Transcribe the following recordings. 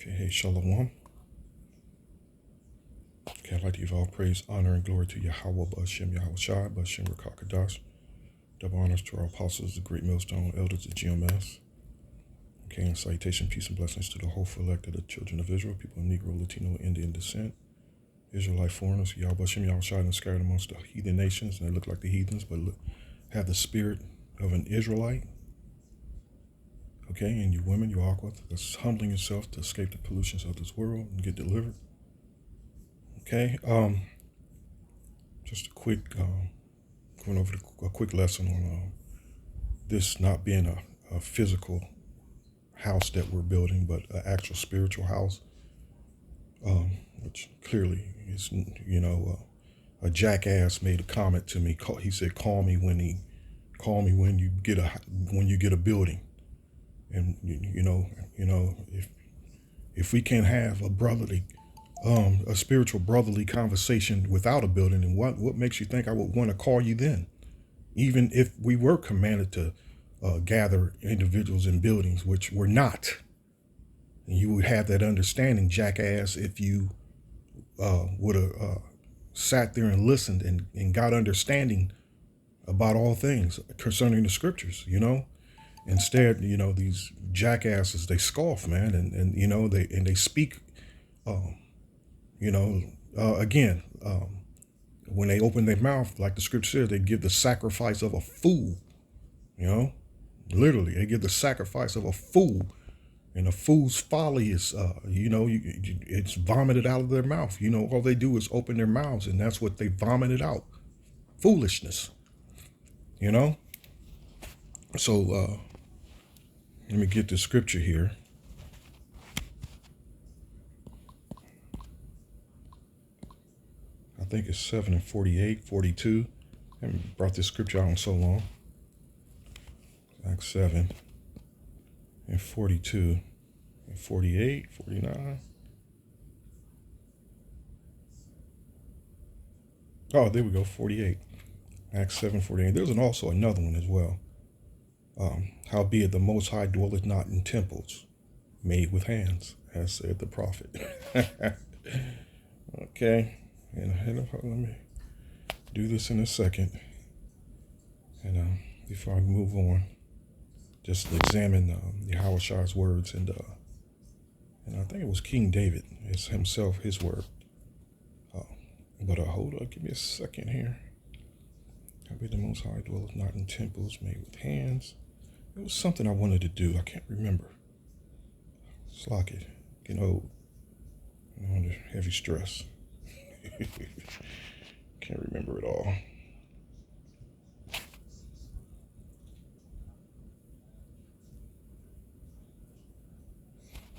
Okay, hey, Shalom. Okay, I'd like to give all praise, honor, and glory to Yahweh, Ba'ashem, Yahweh Shai, Ba'ashem, Rakakadash. Double honors to our apostles, the great millstone, elders of GMS. Okay, and salutation, peace, and blessings to the whole elect of the children of Israel, people of Negro, Latino, Indian descent, Israelite foreigners, Yahweh, Ba'ashem, Yahweh Shai, and scattered amongst the heathen nations, and they look like the heathens, but have the spirit of an Israelite. Okay, and you women, you aqua, that's humbling yourself to escape the pollutions of this world and get delivered. Okay, just a quick, going over a quick lesson on this not being a physical house that we're building, but an actual spiritual house, which clearly is, a jackass made a comment to me. He said, "Call me when you get a building," and if we can't have a spiritual brotherly conversation without a building, then what makes you think I would want to call you then? Even if we were commanded to gather individuals in buildings, which we're not. And you would have that understanding, jackass, if you would have sat there and listened and got understanding about all things concerning the scriptures, Instead, these jackasses, they scoff, man, and they speak, again, when they open their mouth, like the scripture says, they give the sacrifice of a fool, literally, they give the sacrifice of a fool, and a fool's folly is, it's vomited out of their mouth. All they do is open their mouths, and that's what they vomited out, foolishness, So, let me get the scripture here. I think it's 7 and 48, 42. I haven't brought this scripture out in so long. Acts 7 and 42 and 48, 49. Oh, there we go, 48. Acts 7, 48. There's also another one as well. Howbeit the Most High dwelleth not in temples made with hands, as said the prophet. Okay, and let me do this in a second. And before I move on, just examine Yahweh Shai's words, and I think it was King David, it's himself, his word. But hold on, give me a second here. Howbeit the Most High dwelleth not in temples made with hands. It was something I wanted to do. I can't remember. It's like it, getting old. I'm under heavy stress. Can't remember it all.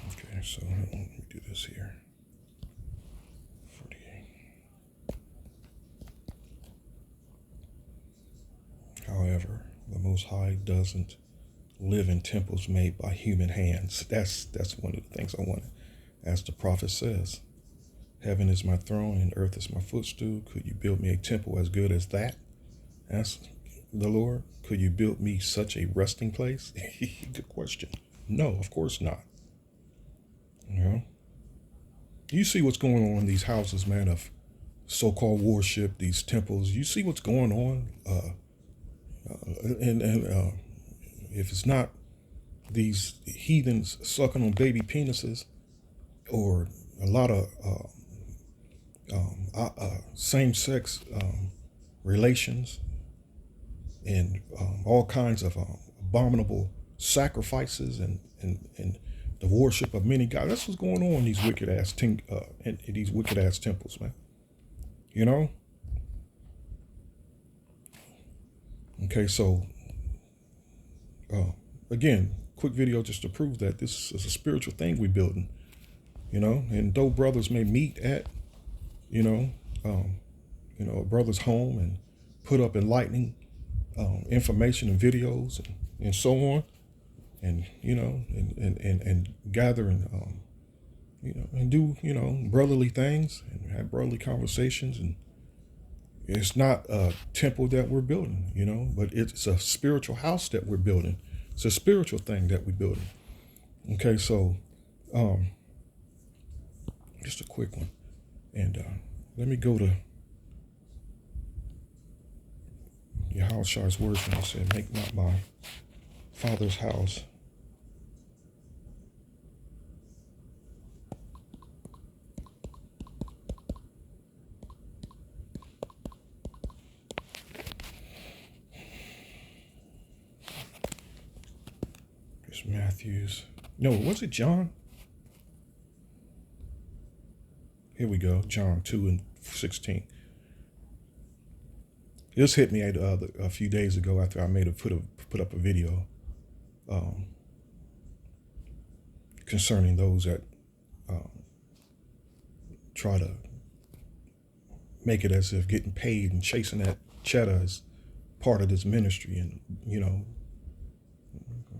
Okay, so let me do this here. 48. However, the Most High doesn't live in temples made by human hands. That's one of the things I want. As the prophet says, heaven is my throne and earth is my footstool. Could you build me a temple as good as that? Asked the Lord. Could you build me such a resting place? Good question. No, of course not. You see what's going on in these houses, man, of so-called worship, these temples. You see what's going on, and if it's not these heathens sucking on baby penises, or a lot of same-sex relations, and all kinds of abominable sacrifices, and the worship of many gods. That's what's going on in these wicked ass temples, man. Okay, so again, quick video just to prove that this is a spiritual thing we're building. And though brothers may meet at, a brother's home and put up enlightening information and videos and so on, and and gather and and do brotherly things and have brotherly conversations, and it's not a temple that we're building, but it's a spiritual house that we're building. It's a spiritual thing that we're building. Okay, so Just a quick one. And let me go to Yahushua's words when he said, make not my father's house it's Matthew's. No, was it John? Here we go. John 2:16. This hit me a few days ago after I put up a video concerning those that try to make it as if getting paid and chasing that cheddar is part of this ministry. And,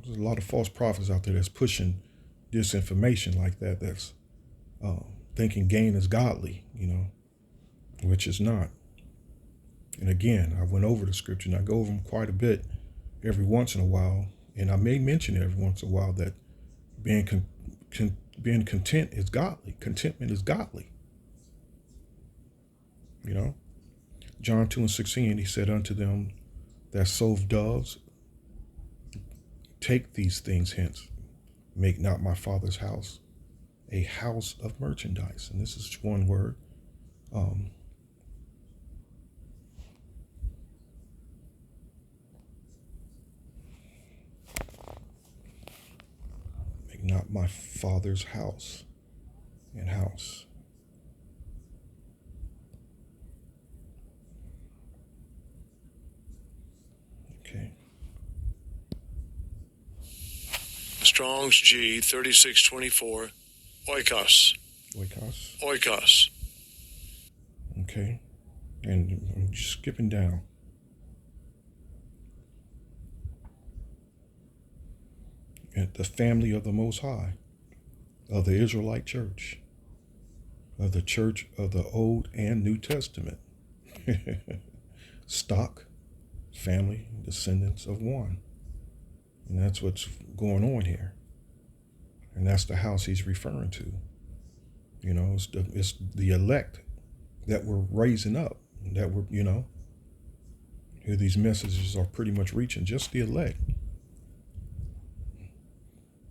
there's a lot of false prophets out there that's pushing disinformation like that, that's thinking gain is godly, which is not. And again, I went over the scripture, and I go over them quite a bit every once in a while, and I may mention it every once in a while that being content is godly. Contentment is godly. John 2:16, he said unto them that sove doves, take these things hence, make not my father's house a house of merchandise. And this is one word. Make not my father's house and house. Okay. Strong's G 3624. Oikos. Oikos. Oikos. Okay. And I'm just skipping down. At the family of the Most High, of the Israelite church, of the church of the Old and New Testament. Stock, family, descendants of one. And that's what's going on here. And that's the house he's referring to. It's the elect that we're raising up, that we're, here these messages are pretty much reaching just the elect.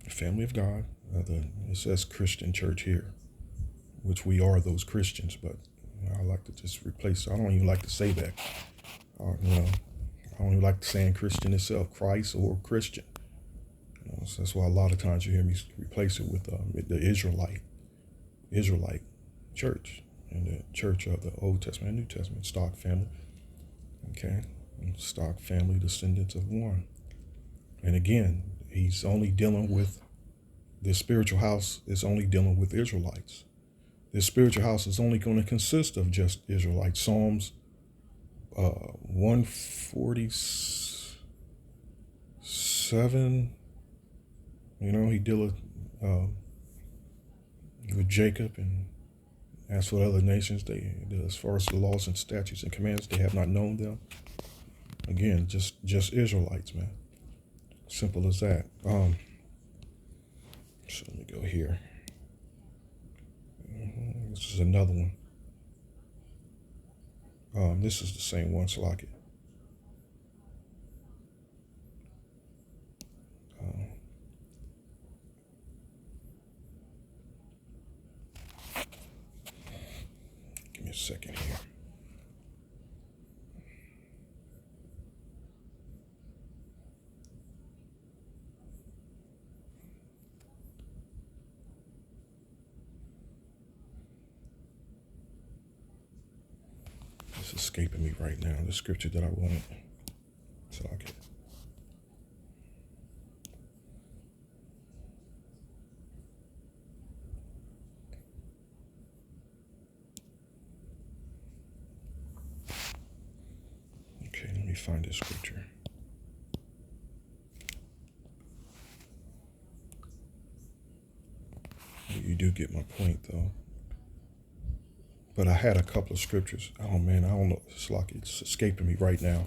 The family of God, it says Christian church here, which we are those Christians, but I like to just replace, I don't even like to say that. I don't even like saying Christian itself, Christ or Christian. So that's why a lot of times you hear me replace it with the Israelite church, and the church of the Old Testament and New Testament, stock family. Okay, and stock family, descendants of one. And again, he's only dealing with, the spiritual house is only dealing with Israelites. This spiritual house is only going to consist of just Israelites. Psalms 147, he dealeth with Jacob, and as for other nations, as far as the laws and statutes and commands, they have not known them. Again, just Israelites, man. Simple as that. So let me go here. This is another one. This is the same one, Salaki. Give me a second here. It's escaping me right now, the scripture that I wanted. Salaki. Okay, let me find this scripture. You do get my point, though. But I had a couple of scriptures. Oh man, I don't know. It's like it's escaping me right now.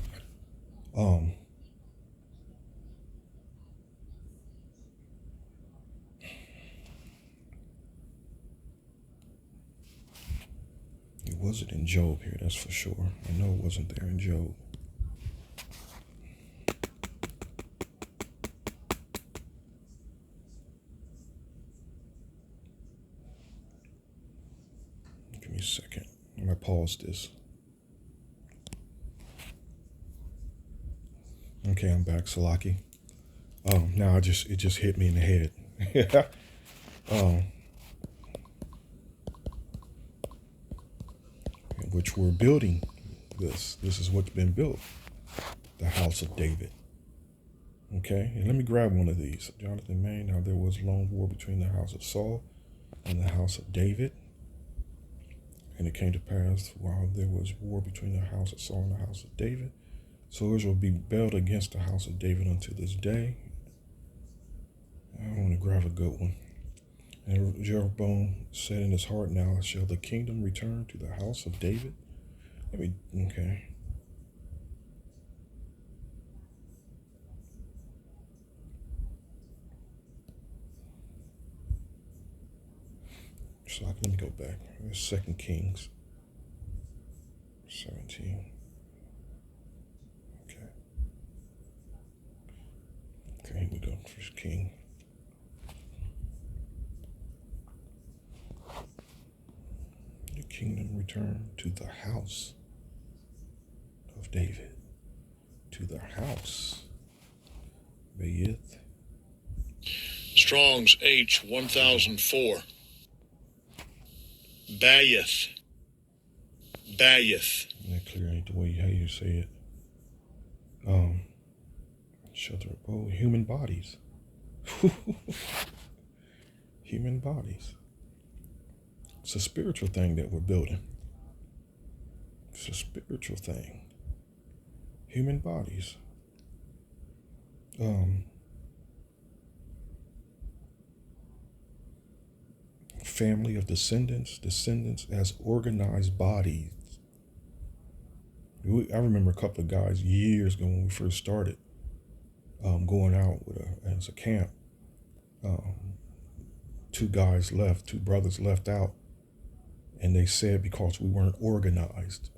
was it in Job here? That's for sure. I know it wasn't there in Job. Give me a second. I'm going to pause this. Okay, I'm back, Salaki. Now it just hit me in the head. Which we're building this. This is what's been built. The house of David. Okay, and let me grab one of these. Jonathan May. Now there was a long war between the house of Saul and the house of David. And it came to pass while there was war between the house of Saul and the house of David. So Israel rebelled against the house of David unto this day. I want to grab a good one. And Jeroboam said in his heart, now shall the kingdom return to the house of David? Okay. So let me go back. There's 2 Kings 17. Okay. Okay, here we go. 1 King. The kingdom returned to the house of David. To the house. Bayith. Strong's H 1004. Bayeth. Bayeth. That clear ain't the way how you say it. Shelter. Oh, human bodies. Human bodies. It's a spiritual thing that we're building. It's a spiritual thing. Human bodies. Family of descendants as organized bodies. I remember a couple of guys years ago when we first started going out as a camp. 2 brothers left out, and they said because we weren't organized.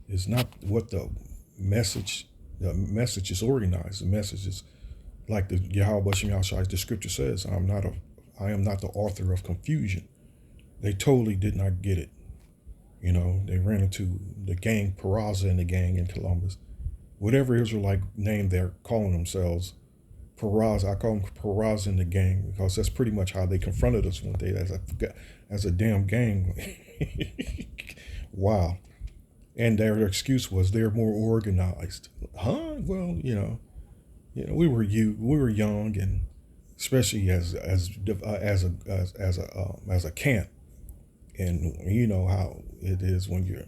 It's not what the message is organized. The message is like the Yahweh Shem Yahshai, the scripture says, I am not the author of confusion. They totally did not get it. You know, they ran into the gang, Peraza and the gang in Columbus. Whatever Israelite name they're calling themselves, Peraza, I call them Peraza and the gang because that's pretty much how they confronted us one day as a damn gang. Wow. And their excuse was they're more organized. Huh? Well, we were young, and especially as a camp, and you know how it is when you're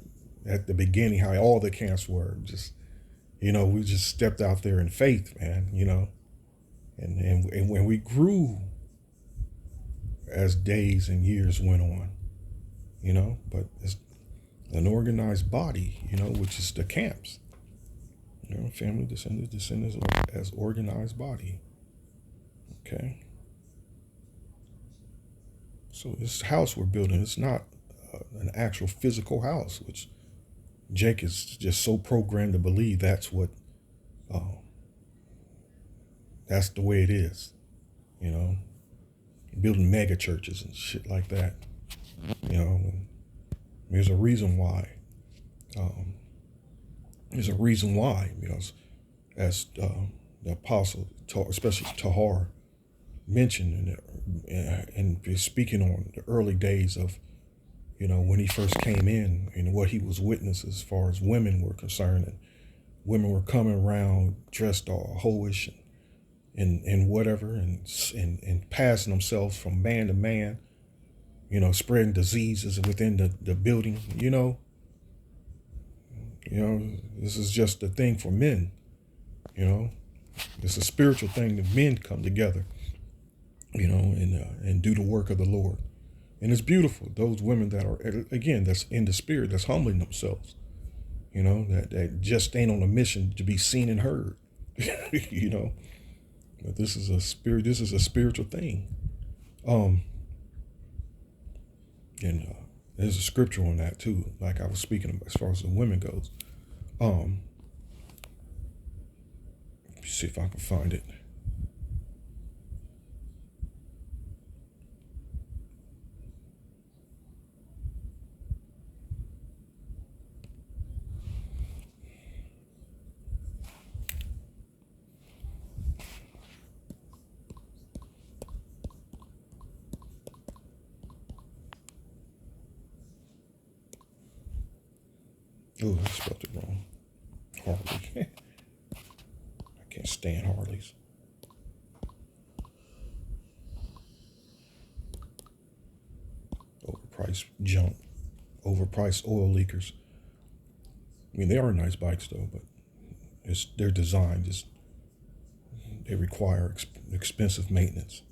at the beginning, how all the camps were just, we just stepped out there in faith, man, and when we grew as days and years went on, but it's an organized body, which is the camps, family descendants as organized body. Okay. So this house we're building, it's not an actual physical house, which Jake is just so programmed to believe that's the way it is, building mega churches and shit like that. There's a reason why. Because as the apostle, especially Tahar, mentioned and speaking on the early days of, when he first came in and what he was witness as far as women were concerned, and women were coming around dressed all hoish and whatever, and passing themselves from man to man, spreading diseases within the building, this is just a thing for men, it's a spiritual thing that men come together, and do the work of the Lord. And it's beautiful. Those women that are, again, that's in the spirit, that's humbling themselves, that just ain't on a mission to be seen and heard, but this is a spiritual thing. And There's a scripture on that too. Like I was speaking about as far as the women goes. Um, let me see if I can find it. Oh, I spelled it wrong. Harley. I can't stand Harleys. Overpriced junk. Overpriced oil leakers. I mean, they are nice bikes though, but their design just they require expensive maintenance.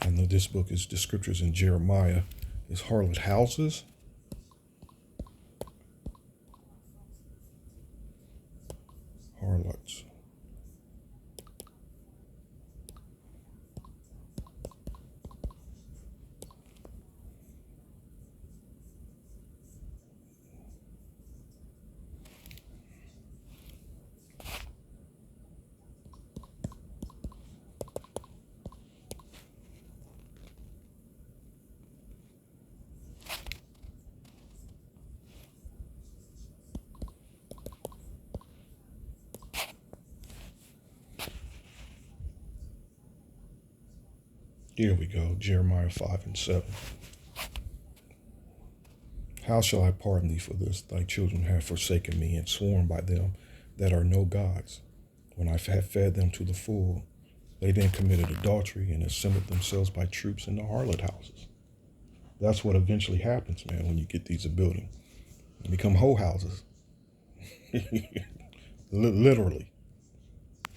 I know this book is the scriptures in Jeremiah is harlot houses. Harlots. Here we go, Jeremiah 5 and 7. How shall I pardon thee for this? Thy children have forsaken me and sworn by them that are no gods. When I have fed them to the full, they then committed adultery and assembled themselves by troops in the harlot houses. That's what eventually happens, man, when you get these a building. They become hoe houses. Literally.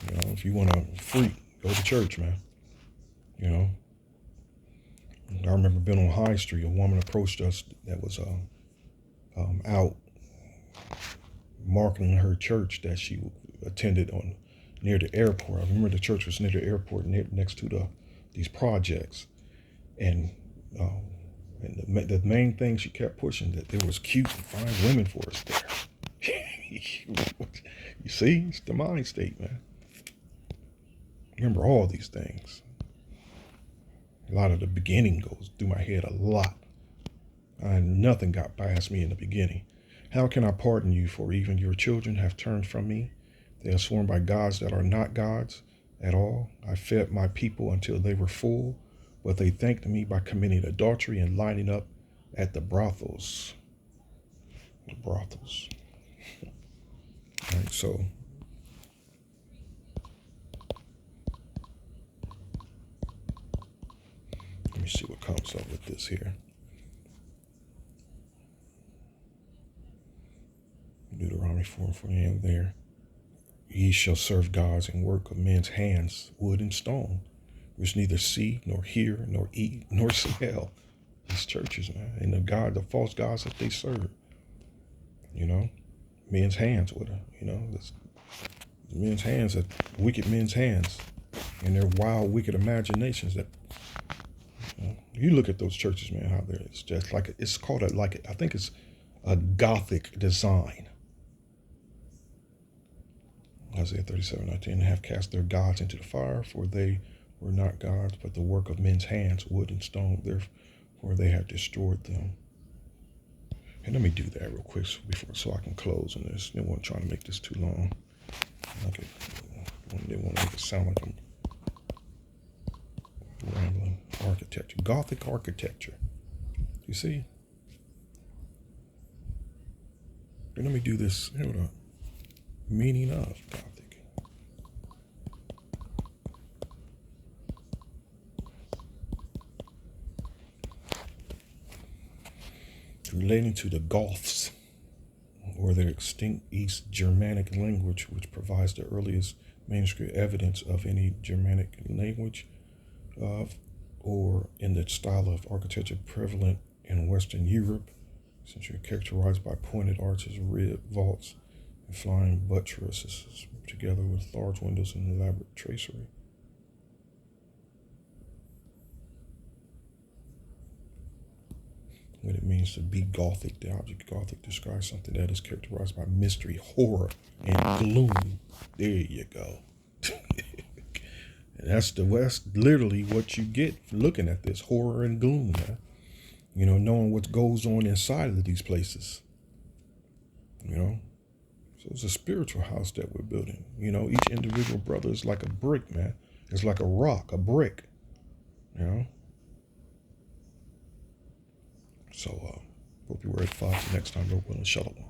You know, if you want to freak, go to church, man. You know. I remember being on High Street, a woman approached us that was out marketing her church that she attended on near the airport. I remember the church was near the airport, next to these projects, and the main thing she kept pushing that there was cute and fine women for us there. You see, it's the mind state, man. Remember all these things. A lot of the beginning goes through my head a lot. Nothing got past me in the beginning. How can I pardon you, for even your children have turned from me? They are sworn by gods that are not gods at all. I fed my people until they were full, but they thanked me by committing adultery and lining up at the brothels. The brothels. All right, so let me see what comes up with this here. Deuteronomy 4:48 there. Ye shall serve gods and work of men's hands, wood and stone, which neither see, nor hear, nor eat, nor smell. These churches, man, and the false gods that they serve. You know, men's hands with her. You know, men's hands are wicked men's hands, and their wild, wicked imaginations. That you look at those churches, man, how it's just like it's called I think it's a Gothic design. Isaiah 37:19, have cast their gods into the fire, for they were not gods, but the work of men's hands, wood and stone, therefore they have destroyed them. And let me do that real quick so I can close on this. They weren't trying to make this too long. Okay. They want to make it sound like I'm rambling. Architecture, Gothic architecture. You see? And let me do this. Hold on. Meaning of Gothic. Relating to the Goths, or their extinct East Germanic language, which provides the earliest manuscript evidence of any Germanic language or in the style of architecture prevalent in Western Europe, essentially characterized by pointed arches, ribbed vaults, and flying buttresses, together with large windows and elaborate tracery. what it means to be Gothic. The object Gothic describes something that is characterized by mystery, horror, and gloom. There you go. And that's literally what you get looking at this horror and gloom, man. You know, knowing what goes on inside of these places. You know, so it's a spiritual house that we're building. You know, each individual brother is like a brick, man. It's like a rock, a brick. You know. So, hope you were edified. Till next time, Lord willing, shalom.